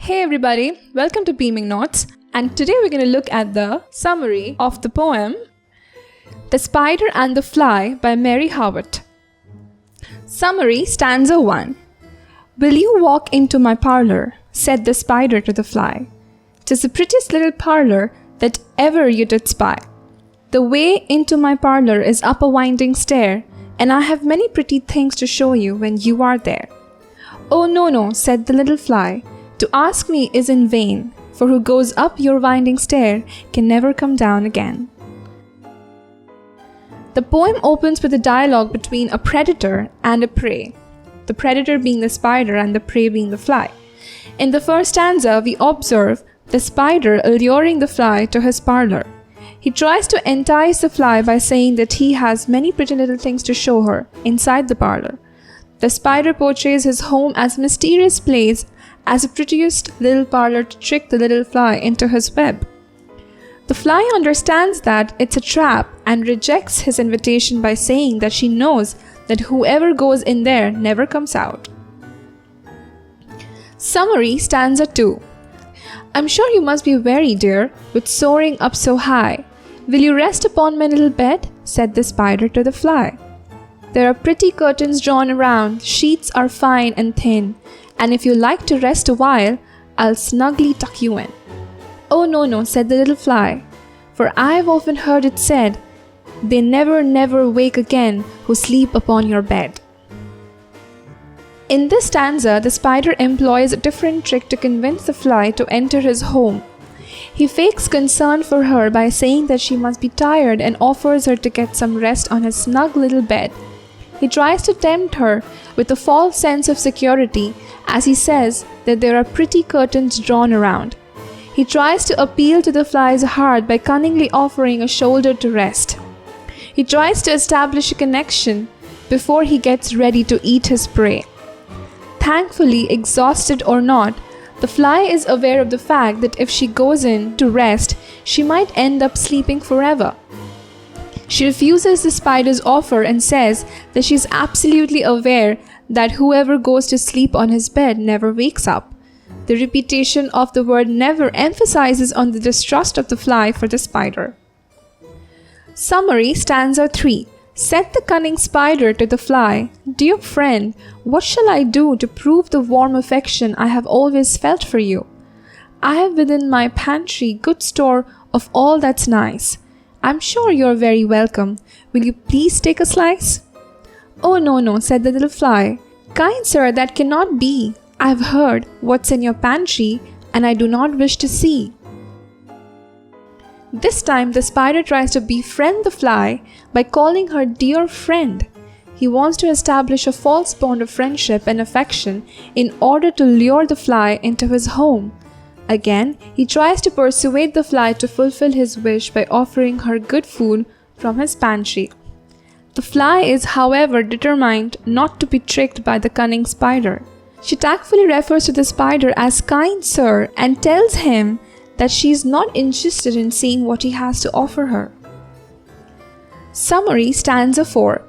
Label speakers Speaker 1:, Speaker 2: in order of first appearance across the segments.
Speaker 1: Hey everybody, welcome to Beaming Notes, and today we're going to look at the summary of the poem The Spider and the Fly by Mary Howitt. Summary, Stanza 1. Will you walk into my parlour? Said the spider to the fly. 'Tis the prettiest little parlour that ever you did spy. The way into my parlour is up a winding stair, and I have many pretty things to show you when you are there. Oh no, said the little fly, to ask me is in vain, for who goes up your winding stair can never come down again. The poem opens with a dialogue between a predator and a prey, the predator being the spider and the prey being the fly. In the first stanza, we observe the spider alluring the fly to his parlour. He tries to entice the fly by saying that he has many pretty little things to show her inside the parlour. The spider portrays his home as a mysterious place, as the prettiest little parlour to trick the little fly into his web. The fly understands that it's a trap and rejects his invitation by saying that she knows that whoever goes in there never comes out. Summary, Stanza 2. I'm sure you must be weary, dear, with soaring up so high. Will you rest upon my little bed? Said the spider to the fly. There are pretty curtains drawn around, sheets are fine and thin, and if you like to rest a while, I'll snugly tuck you in. Oh no, said the little fly, for I've often heard it said, they never wake again who sleep upon your bed. In this stanza, the spider employs a different trick to convince the fly to enter his home. He fakes concern for her by saying that she must be tired and offers her to get some rest on his snug little bed. He tries to tempt her with a false sense of security as he says that there are pretty curtains drawn around. He tries to appeal to the fly's heart by cunningly offering a shoulder to rest. He tries to establish a connection before he gets ready to eat his prey. Thankfully, exhausted or not, the fly is aware of the fact that if she goes in to rest, she might end up sleeping forever. She refuses the spider's offer and says that she is absolutely aware that whoever goes to sleep on his bed never wakes up. The repetition of the word never emphasizes on the distrust of the fly for the spider. Summary, Stanza 3. Said the cunning spider to the fly, Dear friend, what shall I do to prove the warm affection I have always felt for you? I have within my pantry good store of all that's nice. I'm sure you're very welcome. Will you please take a slice? Oh no, said the little fly. Kind sir, that cannot be. I've heard what's in your pantry, and I do not wish to see. This time, the spider tries to befriend the fly by calling her dear friend. He wants to establish a false bond of friendship and affection in order to lure the fly into his home. Again, he tries to persuade the fly to fulfill his wish by offering her good food from his pantry. The fly is, however, determined not to be tricked by the cunning spider. She tactfully refers to the spider as kind sir and tells him that she is not interested in seeing what he has to offer her. Summary, Stanza 4.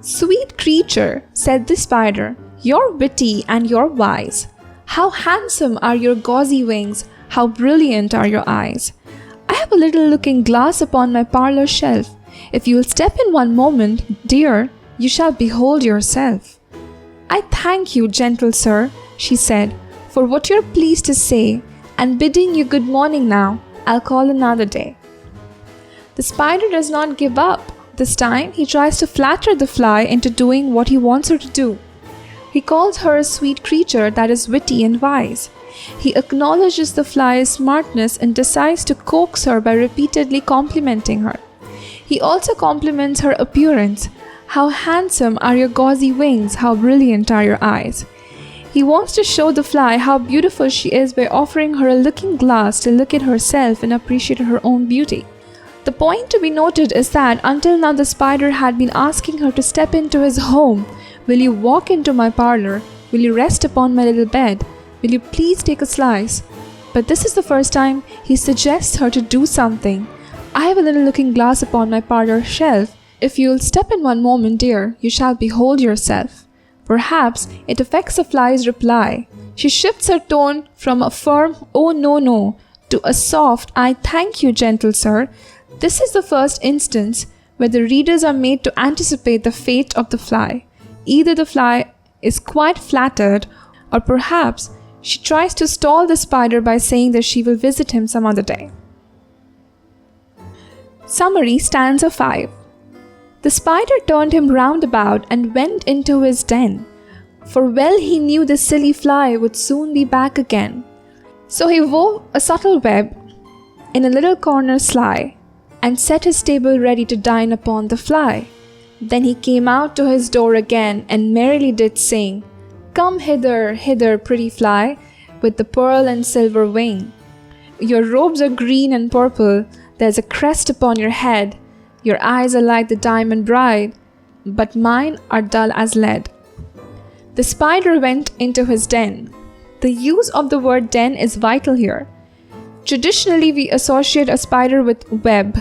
Speaker 1: Sweet creature, said the spider, you're witty and you're wise. How handsome are your gauzy wings, how brilliant are your eyes. I have a little looking glass upon my parlour shelf. If you'll step in one moment, dear, you shall behold yourself. I thank you, gentle sir, she said, for what you're pleased to say, and bidding you good morning now, I'll call another day. The spider does not give up. This time, he tries to flatter the fly into doing what he wants her to do. He calls her a sweet creature that is witty and wise. He acknowledges the fly's smartness and decides to coax her by repeatedly complimenting her. He also compliments her appearance. How handsome are your gauzy wings, how brilliant are your eyes. He wants to show the fly how beautiful she is by offering her a looking glass to look at herself and appreciate her own beauty. The point to be noted is that until now the spider had been asking her to step into his home. Will you walk into my parlour? Will you rest upon my little bed? Will you please take a slice? But this is the first time he suggests her to do something. I have a little looking glass upon my parlour shelf. If you'll step in one moment, dear, you shall behold yourself. Perhaps it affects the fly's reply. She shifts her tone from a firm, "Oh no, no," to a soft, "I thank you, gentle sir." This is the first instance where the readers are made to anticipate the fate of the fly. Either the fly is quite flattered, or perhaps she tries to stall the spider by saying that she will visit him some other day. Summary, stanza 5. The spider turned him round about and went into his den, for well he knew the silly fly would soon be back again. So he wove a subtle web in a little corner sly, and set his table ready to dine upon the fly. Then he came out to his door again, and merrily did sing, "Come hither, hither, pretty fly, with the pearl and silver wing. Your robes are green and purple, there's a crest upon your head, your eyes are like the diamond bride, but mine are dull as lead." The spider went into his den. The use of the word den is vital here. Traditionally, we associate a spider with web,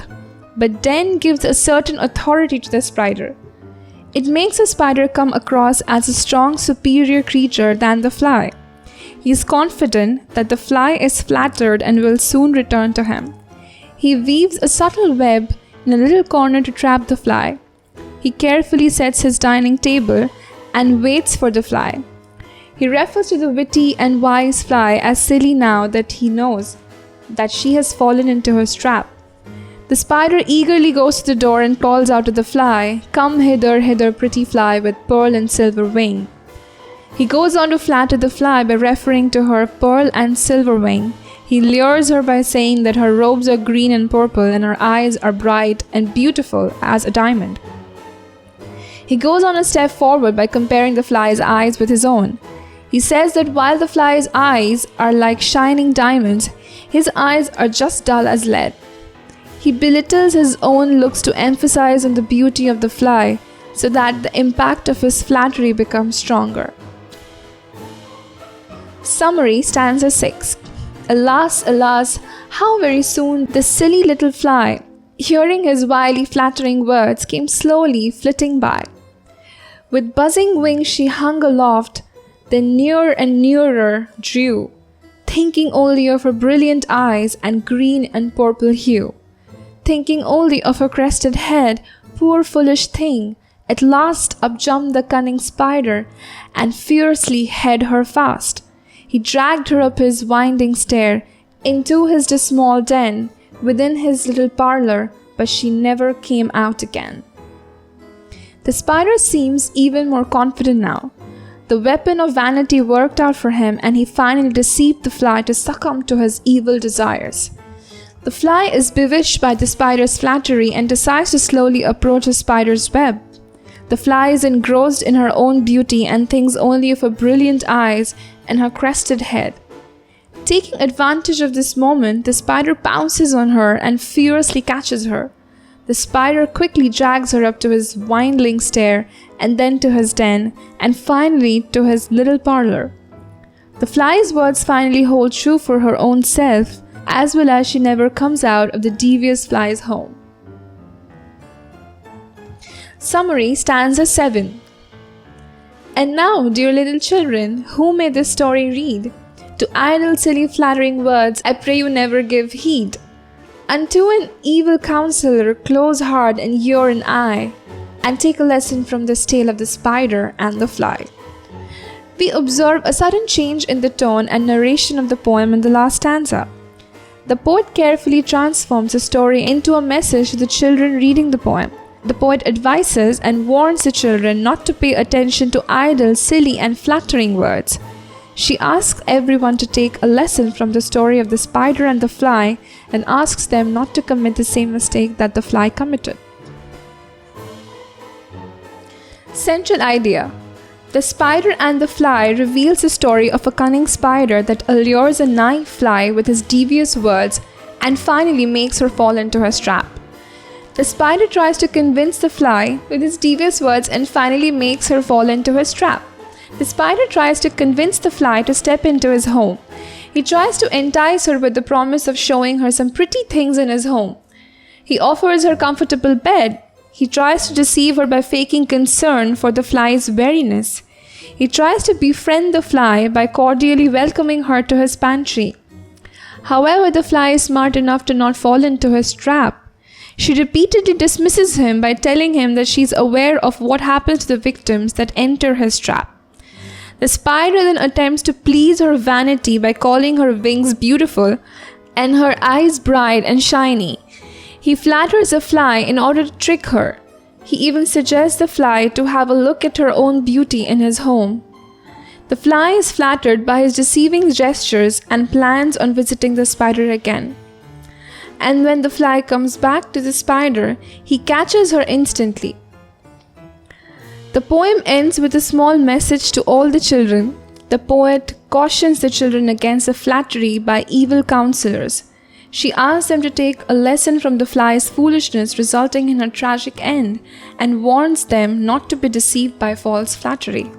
Speaker 1: but den gives a certain authority to the spider. It makes a spider come across as a strong, superior creature than the fly. He is confident that the fly is flattered and will soon return to him. He weaves a subtle web in a little corner to trap the fly. He carefully sets his dining table and waits for the fly. He refers to the witty and wise fly as silly now that he knows that she has fallen into his trap. The spider eagerly goes to the door and calls out to the fly, "Come hither, hither, pretty fly, with pearl and silver wing." He goes on to flatter the fly by referring to her pearl and silver wing. He lures her by saying that her robes are green and purple and her eyes are bright and beautiful as a diamond. He goes on a step forward by comparing the fly's eyes with his own. He says that while the fly's eyes are like shining diamonds, his eyes are just dull as lead. He belittles his own looks to emphasize on the beauty of the fly, so that the impact of his flattery becomes stronger. Summary, stanza 6. Alas, alas, how very soon this silly little fly, hearing his wily flattering words, came slowly flitting by. With buzzing wings she hung aloft, then nearer and nearer drew, thinking only of her brilliant eyes and green and purple hue, thinking only of her crested head. Poor foolish thing, at last up jumped the cunning spider, and fiercely held her fast. He dragged her up his winding stair, into his small den, within his little parlour, but she never came out again. The spider seems even more confident now. The weapon of vanity worked out for him, and he finally deceived the fly to succumb to his evil desires. The fly is bewitched by the spider's flattery and decides to slowly approach the spider's web. The fly is engrossed in her own beauty and thinks only of her brilliant eyes and her crested head. Taking advantage of this moment, the spider pounces on her and fiercely catches her. The spider quickly drags her up to his winding stair, and then to his den, and finally to his little parlour. The fly's words finally hold true for her own self, as well as she never comes out of the devious fly's home. Summary, stanza 7. And now, dear little children, who may this story read? To idle, silly, flattering words, I pray you never give heed. Unto an evil counselor, close hard and ear and eye, and take a lesson from this tale of the spider and the fly. We observe a sudden change in the tone and narration of the poem in the last stanza. The poet carefully transforms the story into a message to the children reading the poem. The poet advises and warns the children not to pay attention to idle, silly, and flattering words. She asks everyone to take a lesson from the story of the spider and the fly, and asks them not to commit the same mistake that the fly committed. Central idea. The Spider and the Fly reveals the story of a cunning spider that allures a naive fly with his devious words and finally makes her fall into his trap. The spider tries to convince the fly with his devious words and finally makes her fall into his trap. The spider tries to convince the fly to step into his home. He tries to entice her with the promise of showing her some pretty things in his home. He offers her comfortable bed. He tries to deceive her by faking concern for the fly's weariness. He tries to befriend the fly by cordially welcoming her to his pantry. However, the fly is smart enough to not fall into his trap. She repeatedly dismisses him by telling him that she's aware of what happens to the victims that enter his trap. The spider then attempts to please her vanity by calling her wings beautiful and her eyes bright and shiny. He flatters the fly in order to trick her. He even suggests the fly to have a look at her own beauty in his home. The fly is flattered by his deceiving gestures and plans on visiting the spider again. And when the fly comes back to the spider, he catches her instantly. The poem ends with a small message to all the children. The poet cautions the children against the flattery by evil counselors. She asks them to take a lesson from the fly's foolishness resulting in her tragic end and warns them not to be deceived by false flattery.